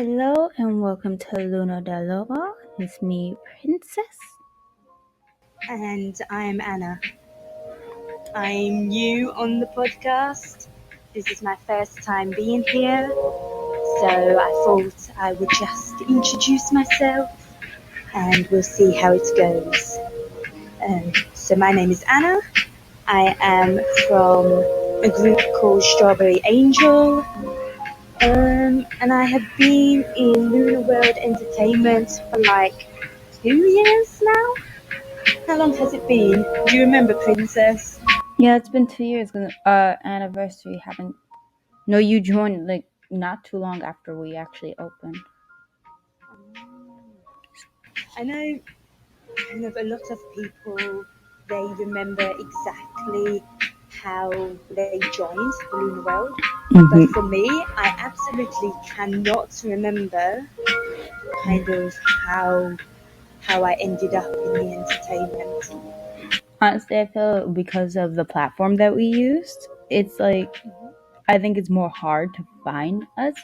Hello and welcome to Lobo. It's me, Princess. And I'm Anna. I'm new on the podcast. This is my first time being here, so I thought I would just introduce myself and we'll see how it goes. So, my name is Anna. I am from a group called Strawberry Angel, and I have been in Lunar World Entertainment for like 2 years now. How long has it been? Do you remember, Princess? Yeah, it's been 2 years. Anniversary happened. No, you joined like not too long after we actually opened. I know kind of a lot of people, they remember exactly how they joined the Lunar World. But for me, I absolutely cannot remember kind of how I ended up in the entertainment. Honestly, I feel because of the platform that we used, it's like I think it's more hard to find us.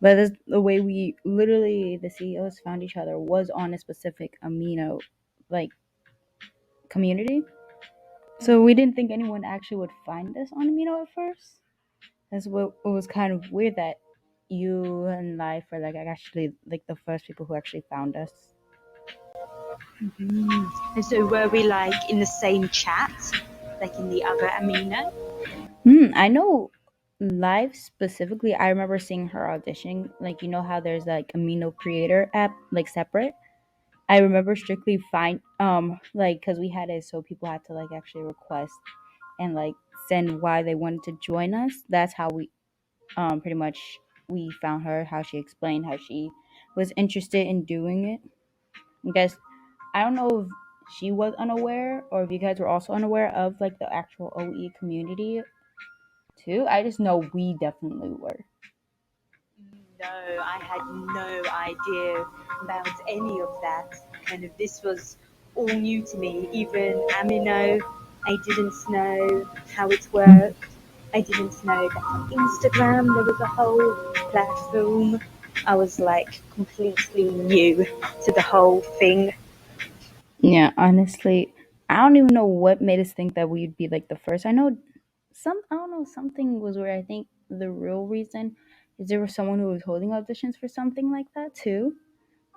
But the way we literally the CEOs found each other was on a specific amino like community. So we didn't think anyone actually would find us on amino at first. That's what it was kind of weird that you and I were like actually like the first people who actually found us. And so were we like in the same chat, like in the other Amina? I know live specifically. I remember seeing her auditioning. Like you know how there's like Amino Creator app like separate. I remember strictly find like because we had it so people had to like actually request and like send why they wanted to join us. That's how we pretty much we found her. How she explained how she was interested in doing it. I guess I don't know if she was unaware or if you guys were also unaware of like the actual OE community too. I just know we definitely were. No, I had no idea about any of that. Kind of, this was all new to me. Even Amino, I didn't know how it worked. I didn't know that on Instagram there was a whole platform. I was like completely new to the whole thing. Yeah, honestly, I don't even know what made us think that we'd be like the first. I don't know, something was where I think the real reason is there was someone who was holding auditions for something like that too.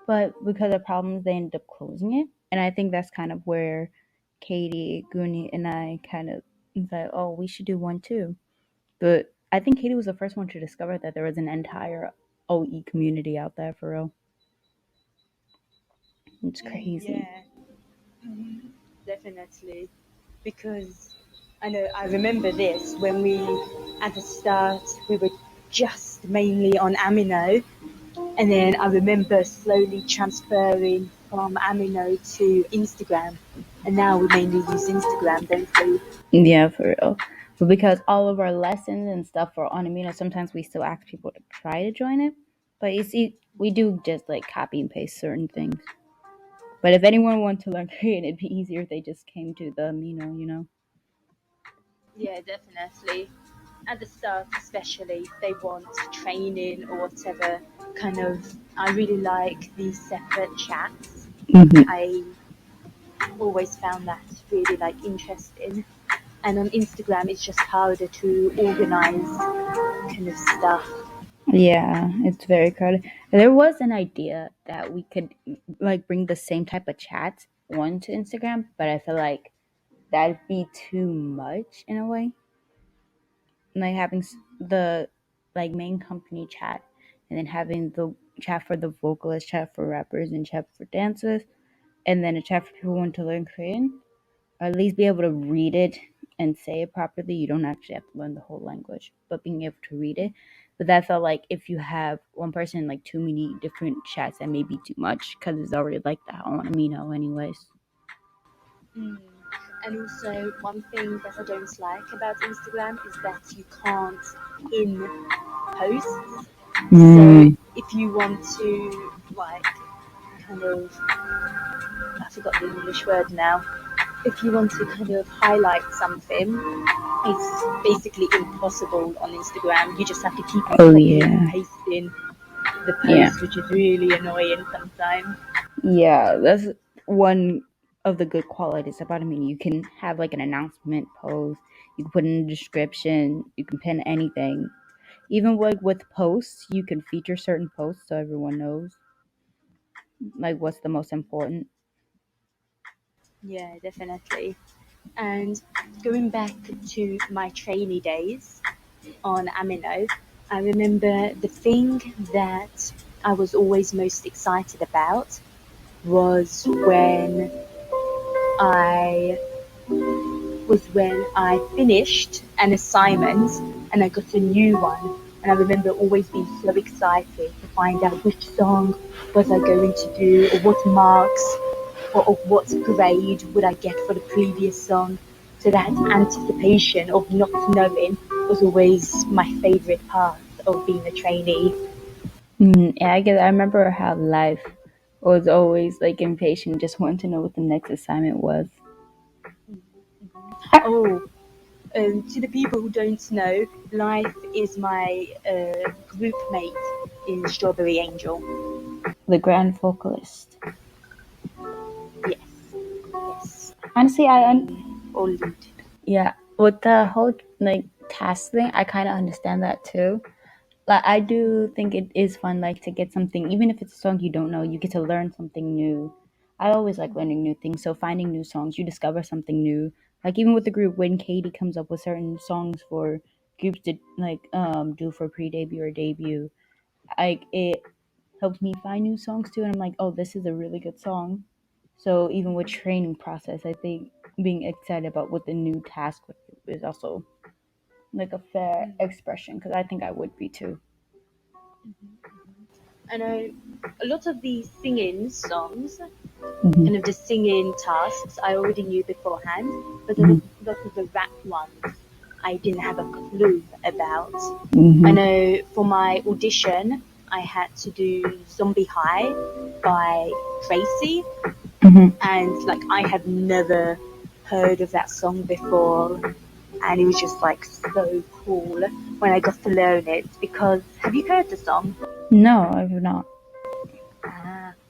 But because of problems, they ended up closing it. And I think that's kind of where Katie, Goonie, and I kind of thought, oh, we should do one too. But I think Katie was the first one to discover that there was an entire OE community out there for real. It's crazy. Yeah, definitely. Because I remember this when we, at the start, we were just mainly on Amino. And then I remember slowly transferring from Amino to Instagram. And now we mainly use Instagram, don't we? Yeah, for real. But because all of our lessons and stuff are on Amino, sometimes we still ask people to try to join it. But you see, we do just like copy and paste certain things. But if anyone wanted to learn Korean, it'd be easier if they just came to the Amino. Yeah, definitely. At the start, especially, if they want training or whatever, kind of, I really like these separate chats. I always found that really like interesting. And on Instagram, it's just harder to organize kind of stuff. Yeah, it's very crowded. There was an idea that we could like bring the same type of chat onto Instagram, but I feel like that'd be too much in a way. Like having the like main company chat and then having the chat for the vocalists, chat for rappers, and chat for dancers, and then a chat for people who want to learn Korean, or at least be able to read it and say it properly. You don't actually have to learn the whole language, but being able to read it. But that felt like if you have one person in like too many different chats, that may be too much because it's already like that on Amino, anyways. Mm. And also, one thing that I don't like about Instagram is that you can't in posts. So if you want to, like, kind of, I forgot the English word now. If you want to kind of highlight something, it's basically impossible on Instagram. You just have to keep on Oh copying and yeah. pasting. the Yeah. post, which is really annoying sometimes. Yeah, that's one of the good qualities about it. I mean, you can have like an announcement post, you can put in a description, you can pin anything. Even like with posts, you can feature certain posts so everyone knows like what's the most important. Yeah, definitely. And going back to my trainee days on Amino, I remember the thing that I was always most excited about was I when I finished an assignment and I got a new one. And I remember always being so excited to find out which song was I going to do, or what marks, or what grade would I get for the previous song. So that anticipation of not knowing was always my favorite part of being a trainee. Yeah, I get. I remember how life was always like impatient, just wanting to know what the next assignment was. Oh, to the people who don't know, Life is my group mate in Strawberry Angel. The grand vocalist. Yes, yes. Honestly, Or lead. yeah, with the whole like task thing, I kind of understand that too. Like I do think it is fun, like to get something, even if it's a song you don't know, you get to learn something new. I always like learning new things, so finding new songs, you discover something new. Like even with the group, when Katie comes up with certain songs for groups to like do for pre-debut or debut, like it helps me find new songs too, and I'm like, oh, this is a really good song. So even with training process, I think being excited about what the new task would do is also like a fair expression because I think I would be too. I know a lot of these singing songs, Hmm. kind of the singing tasks, I already knew beforehand, but Hmm. a lot of the rap ones I didn't have a clue about. I Hmm. know for my audition, I had to do Zombie High by Tracy, Hmm. and like I had never heard of that song before, and it was just like so cool when I got to learn it. Because have you heard the song? No, I have not.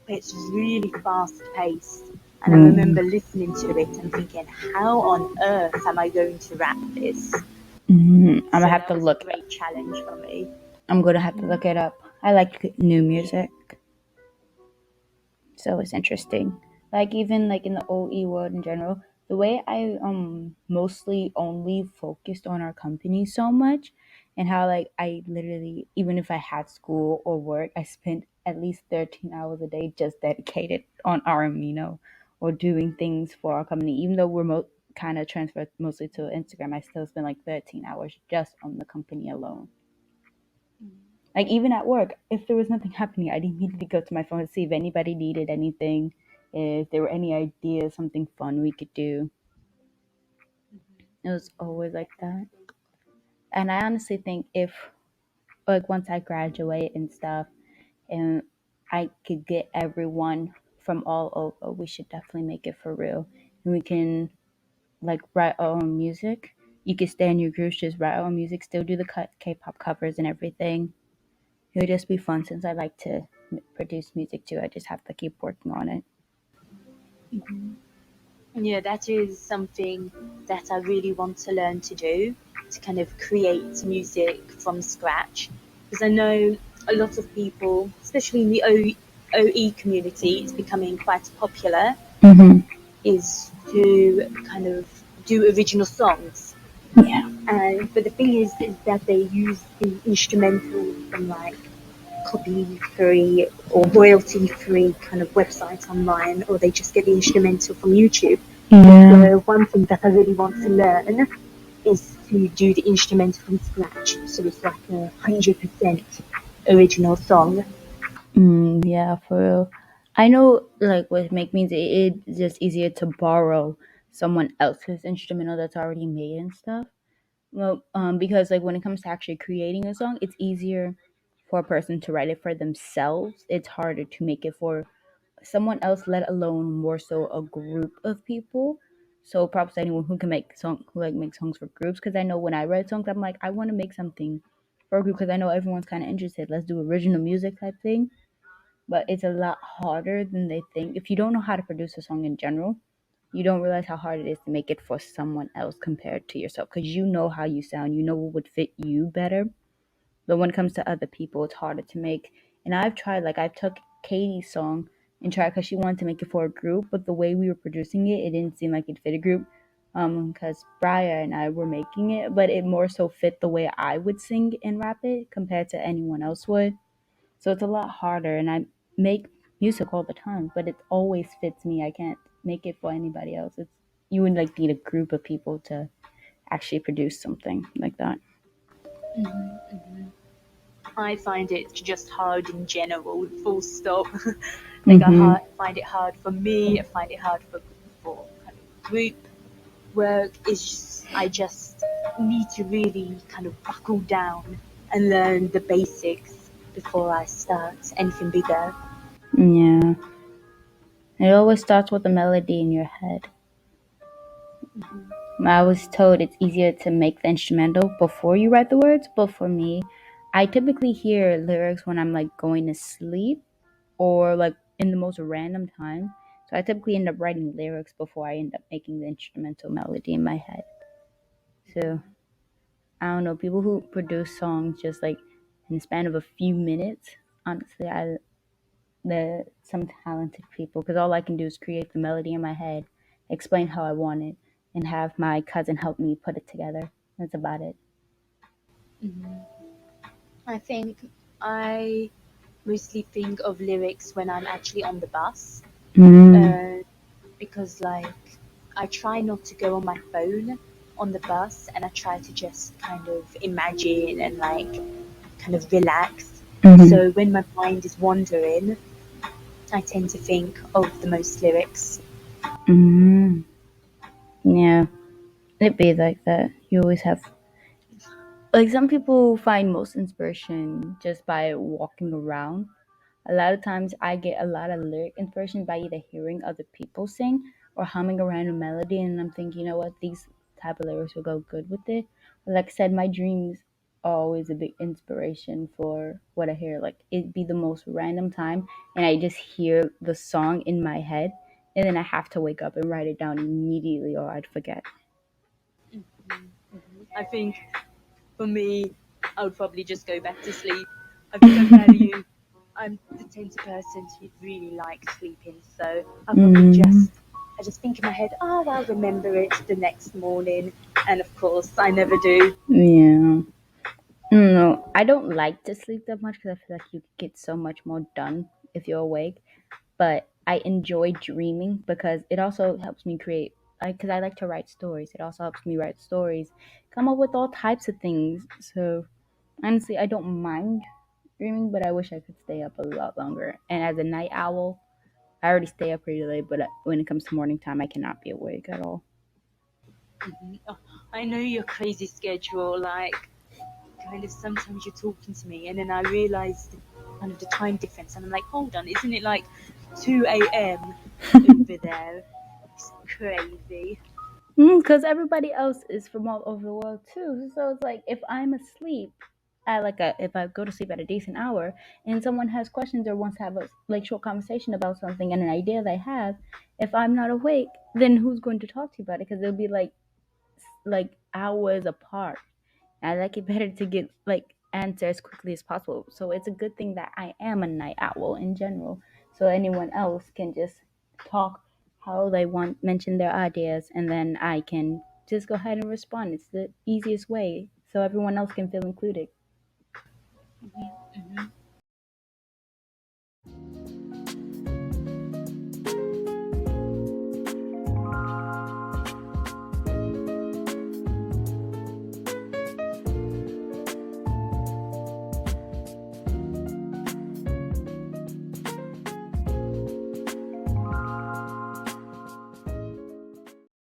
It's really fast paced. And I Mm. remember listening to it and thinking, how on earth am I going to rap this? I'm gonna So have that to was a look. great challenge for me. I'm gonna have to look it up. I like new Yeah. music. So it's interesting. Like even like in the OE world in general, the way I mostly only focused on our company so much and how like I literally even if I had school or work, I spent at least 13 hours a day just dedicated on our amino or doing things for our company. Even though we're kind of transferred mostly to Instagram, I still spend like 13 hours just on the company alone. Like even at work, if there was nothing happening, I'd immediately go to my phone to see if anybody needed anything, if there were any ideas, something fun we could do. It was always like that. And I honestly think if like once I graduate and stuff and I could get everyone from all over, we should definitely make it for real. And we can like write our own music. You could stay in your groups, just write our own music, still do the K-pop covers and everything. It would just be fun since I like to produce music too. I just have to keep working on it. Yeah, that is something that I really want to learn to do, to kind of create music from scratch. Because I know a lot of people, especially in the OE community, it's becoming quite popular, Hmm. is to kind of do original songs. Yeah. And but the thing is that they use the instrumental from like copy-free or royalty-free kind of websites online, or they just get the instrumental from YouTube. Yeah. So one thing that I really want to learn is to do the instrumental from scratch. So it's like 100% original song. Yeah, for real. I know, like, with Make Means it's just easier to borrow someone else's instrumental that's already made and stuff. Well, because like when it comes to actually creating a song, it's easier for a person to write it for themselves. It's harder to make it for someone else, let alone more so a group of people. So props to anyone who can make songs for groups. Because I know when I write songs, I'm like, I want to make something. for a group because I know everyone's kind of interested. Let's do original music type thing. But it's a lot harder than they think. If you don't know how to produce a song in general, you don't realize how hard it is to make it for someone else compared to yourself because you know how you sound, you know what would fit you better. But when it comes to other people, it's harder to make. And I've tried, like, I took Katie's song and tried because she wanted to make it for a group, but the way we were producing it, it didn't seem like it fit a group. Because Brian and I were making it, but it more so fit the way I would sing and rap it compared to anyone else would. So it's a lot harder, and I make music all the time, but it always fits me. I can't make it for anybody else. It's you would like need a group of people to actually produce something like that. I find it just hard in general, full stop. Like Mhm. find it hard for me. I find it hard for kind of group work. Is I just need to really kind of buckle down and learn the basics before I start anything bigger. Yeah. It always starts with a melody in your head. I was told it's easier to make the instrumental before you write the words, but for me, I typically hear lyrics when I'm like going to sleep or like in the most random time. So I typically end up writing lyrics before I end up making the instrumental melody in my head. So I don't know, people who produce songs just like in the span of a few minutes, honestly, I the some talented people because all I can do is create the melody in my head, explain how I want it, and have my cousin help me put it together. That's about it. I think I mostly think of lyrics when I'm actually on the bus, Mm, uh, because like I try not to go on my phone on the bus, and I try to just kind of imagine and like kind of relax. hmm So when my mind is wandering, I tend to think of the most lyrics. mm, yeah, it be like that. You always have like some people find most inspiration just by walking around. A lot of times I get a lot of lyric inspiration by either hearing other people sing or humming around a melody and I'm thinking, you know what, these type of lyrics will go good with it. But like I said, my dreams are always a big inspiration for what I hear. Like it'd be the most random time and I just hear the song in my head and then I have to wake up and write it down immediately or I'd forget. I think for me, I would probably just go back to sleep. I think I value. I'm the type of person who really likes sleeping, so I'll probably Mm, I just think in my head, oh, I'll remember it the next morning, and of course, I never do. yeah. No, I don't like to sleep that much because I feel like you get so much more done if you're awake. But I enjoy dreaming because it also helps me create. Because I like to write stories. It also helps me write stories, come up with all types of things. So honestly, I don't mind dreaming, but I wish I could stay up a lot longer. And as a night owl, I already stay up pretty late. But when it comes to morning time, I cannot be awake at all. Oh, I know your crazy schedule, like kind of sometimes you're talking to me, and then I realise kind of the time difference, and I'm like, hold on, isn't it like 2 a.m. over there? It's crazy. Because everybody else is from all over the world too. So it's like if I'm asleep at if I go to sleep at a decent hour and someone has questions or wants to have a like short conversation about something and an idea they have, if I'm not awake, then who's going to talk to you about it? Because it'll be like hours apart. I like it better to get like answer as quickly as possible. So it's a good thing that I am a night owl in general. So anyone else can just talk how they want, mention their ideas, and then I can just go ahead and respond. It's the easiest way, so everyone else can feel included.